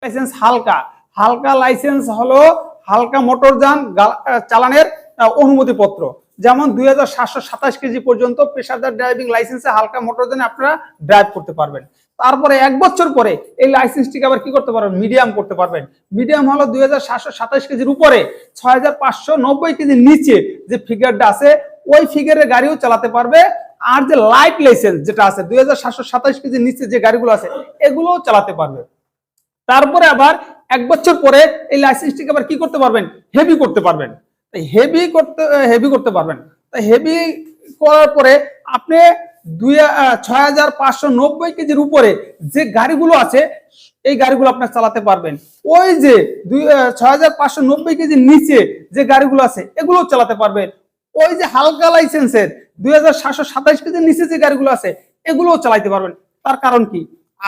Licence হালকা, হালকা licence হলো হালকা মোটরযান চালানের অনুমতিপত্র। যেমন 2727 কেজি পর্যন্ত পেশাদার ড্রাইভিং লাইসেন্সে হালকা মোটরযানে আপনারা ড্রাইভ করতে পারবেন। তারপরে 1 বছর পরে এই লাইসেন্সটিকে আবার কি করতে পারবেন, মিডিয়াম করতে পারবেন। মিডিয়াম হলো 2727 কেজির উপরে 6590 কেজির নিচে যে ফিগারটা আছে ওই ফিগারের গাড়িও চালাতে পারবে। আর যে লাইট লাইসেন্স যেটা আছে 2727 কেজির নিচে যে গাড়িগুলো আছে এগুলোও চালাতে পারবে। তারপরে আবার 1 বছর পরে এই লাইসেন্সটিকে আবার কি করতে পারবেন, হেভি করতে পারবেন। হেভি করতে পারবেন। তাই হেভি করার পরে আপনি 6590 কেজির উপরে যে গাড়িগুলো আছে এই গাড়িগুলো আপনি চালাতে পারবেন। ওই যে 6590 কেজির নিচে যে গাড়িগুলো আছে এগুলো চালাতে পারবেন। ওই যে হালকা লাইসেন্সের 2727 কেজির নিচে যে গাড়িগুলো আছে এগুলোও চালাতে পারবেন। তার কারণ কি,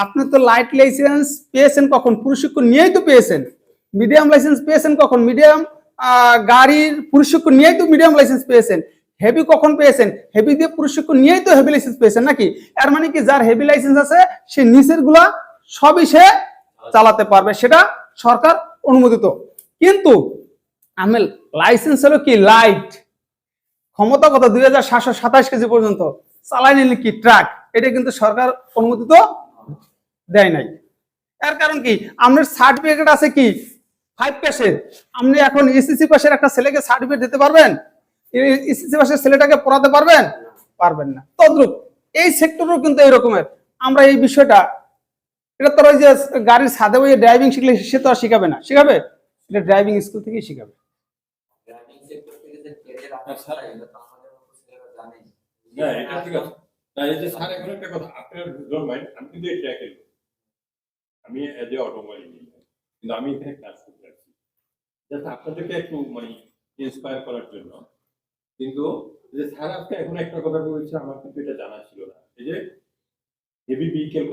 আপনি তো লাইট লাইসেন্স পেয়েছেন কখন, প্রশিক্ষণ নিয়েই তো পেয়েছেন। মিডিয়াম লাইসেন্স পেয়েছেন কখন, মিডিয়াম গাড়ির প্রশিক্ষণ নিয়েই তো মিডিয়াম লাইসেন্স পেয়েছেন। হেভি কখন পেয়েছেন, হেভি দিয়ে প্রশিক্ষণ নিয়েই তো হেভি লাইসেন্স পেয়েছেন নাকি। এর মানে কি যার হেভি লাইসেন্স আছে সে নিচের গুলা সবই সে চালাতে পারবে, সেটা সরকার অনুমোদিত। কিন্তু আমি লাইসেন্স হলো কি লাইট, ক্ষমতা কত 2727 কেজি পর্যন্ত, চালাই নিলে কি ট্রাক, এটা কিন্তু সরকার অনুমোদিত দেয় নাই। এর কারণ কি, আপনার সার্টিফিকেট আছে কি 5 পাসের, আপনি এখন এসএসসি পাসের একটা ছেলেকে সার্টিফিকেট দিতে পারবেন? এসএসসি পাসের ছেলেটাকে পড়াতে পারবেন? পারবেন না। তদ্রূপ এই সেক্টরও কিন্তু এই রকমের। আমরা এই বিষয়টা, এটা তো ওই যে গাড়ির সাথে ওই ড্রাইভিং শিখলে সে তো আর শিখাবে না, শিখাবে এটা ড্রাইভিং স্কুল থেকেই শিখাবে। ড্রাইভিং সেক্টর থেকে যে ক্যারিয়ার আপনার সারা এটা তো আমাদের মতো ছেলেরা জানেই না, এটা ঠিক আছে। না, এই যে স্যার এখন একটা কথা, আপনার ডোন্ট মাইন্ড, আমি কিন্তু এই ট্র্যাকে আমি এজ এ অটোমোবাইল ইঞ্জিনিয়ার, কিন্তু আমি এখানে ক্লাস করতে আসছি জাস্ট আপনাদেরকে একটু মানে ইন্সপায়ার করার জন্য। কিন্তু যে স্যার আজকে এখন একটা কথা বলেছে আমার কিন্তু এটা জানা ছিল না, এই যে হেভি ভেহিকেল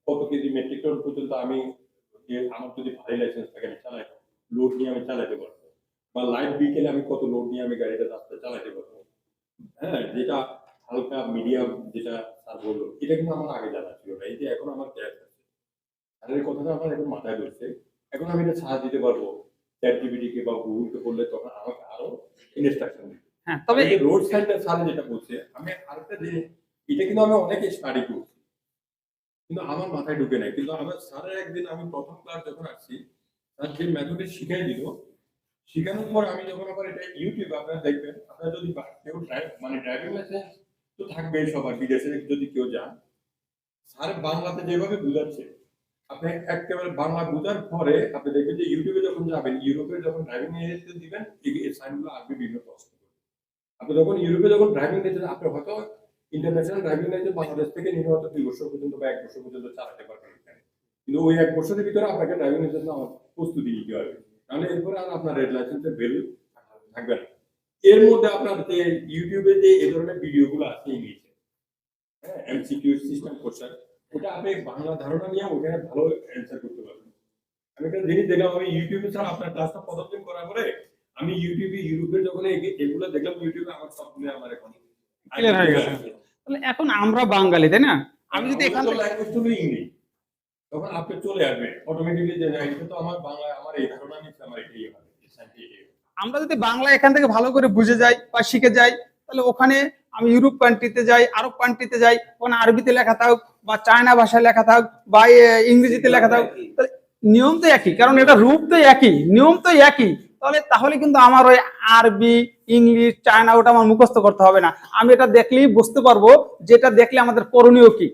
কত কেজি মেট্রিক টন পর্যন্ত আমি আমার যদি ভারী লাইসেন্স থাকে আমি চালাই, লোড নিয়ে আমি চালাতে পারবো, বা লাইট ভেহিকেলে আমি কত লোড নিয়ে আমি গাড়িটা রাস্তায় চালাতে পারবো। হ্যাঁ, যেটা হালকা মিডিয়াম যেটা স্যার বললো এটা কিন্তু আমার আগে জানা ছিল না। এই যে এখন আমার ক্যাশ আছে, স্যারের কথাটা আমার এখন মাথায় ধরছে, এখন আমি এটা ছাড় দিতে পারবো চ্যাটজিপিটি কে বা গুগলকে বললে, তখন আমাকে আরো ইনস্ট্রাকশন দিবে। হ্যাঁ, তবে রোড সাইডে স্যার যেটা বলছে, আমি আরেকটা জিনিস, এটা কিন্তু আমি অনেক স্টাডি করছি কিন্তু আমার মাথায় ঢুকে নাই। কিন্তু আমার স্যারের একদিন আমি প্রথম ক্লাস যখন আসছি, স্যার যে মেথডে শিখাই দিল, শেখানোর পর আমি যখন আবার এটা ইউটিউবে আপনারা দেখবেন, আপনারা যদি কেউ মানে ড্রাইভিং লাইসেন্স তো থাকবেই সবার, বিদেশে যদি কেউ যান, স্যার বাংলাতে যেভাবে বুঝাচ্ছে, আপনি একেবারে বাংলা বোঝার পরে আপনি দেখবেন যে ইউটিউবে যখন যাবেন, ইউরোপে যখন ড্রাইভিং লাইসেন্স দিবেন এই সাইনগুলো আসবে বিভিন্ন কষ্ট করে। আপনি যখন ইউরোপে যখন ড্রাইভিং লাইসেন্স, আপনি হয়তো ইন্টারন্যাশনাল ড্রাইভিং লাইসেন্স বাংলাদেশ থেকে নিয়ে হয়তো 2 বছর পর্যন্ত বা 1 বছর পর্যন্ত চালাতে পারবেন এখানে, কিন্তু ওই 1 বছরের ভিতরে আপনাকে ড্রাইভিং লাইসেন্স নেওয়ার প্রস্তুতি নিতে হবে, তাহলে এরপরে আর আপনার রেড লাইসেন্সের ভ্যালু থাকবে না। এর মধ্যে আপনার যে ইউটিউবে যে এই ধরনের ভিডিওগুলো আছে ইংলিশে, হ্যাঁ, এমসিকিউ সিস্টেম কোশ্চেন, ওটা আপনি বাংলা ধারণা নিয়ে ওখানে ভালো অ্যান্সার করতে পারবেন। আমি একটা জিনিস দেখলাম, আমি ইউটিউবে ছাড়া আপনার ক্লাসটা 15 দিন করার পরে আমি ইউটিউবে ইউরোপের যখন এগুলো দেখলাম ইউটিউবে, আমার সবগুলো আমার এখন ক্লিয়ার হয়ে গেছে। তাহলে এখন আমরা বাঙালি, তাই না? আমি যদি এখান থেকে ল্যাঙ্গুয়েজ তো ইংলিশ, তখন আপনি চলে আসবে অটোমেটিক্যালি যে এটা তো আমার বাংলা, আমার এই ধারণা নিচ্ছে, আমার এটাই হবে। আমরা যদি বাংলা এখান থেকে ভালো করে বুঝে যাই বা শিখে যাই, তাহলে ওখানে আমি ইউরোপ কান্ট্রিতে যাই, আরব কান্ট্রিতে যাই, ওখানে আরবিতে লেখা থাক বা চায়না ভাষায় লেখা থাক বা ইংরেজিতে লেখা থাক, তাহলে নিয়ম তো একই, কারণ এটা রূপ তো একই, নিয়ম তো একই। তাহলে কিন্তু আমার ওই আরবি, ইংলিশ, চায়না ওটা আমার মুখস্থ করতে হবে না। আমি এটা দেখলেই বুঝতে পারবো যেটা দেখলে আমাদের করণীয় কি।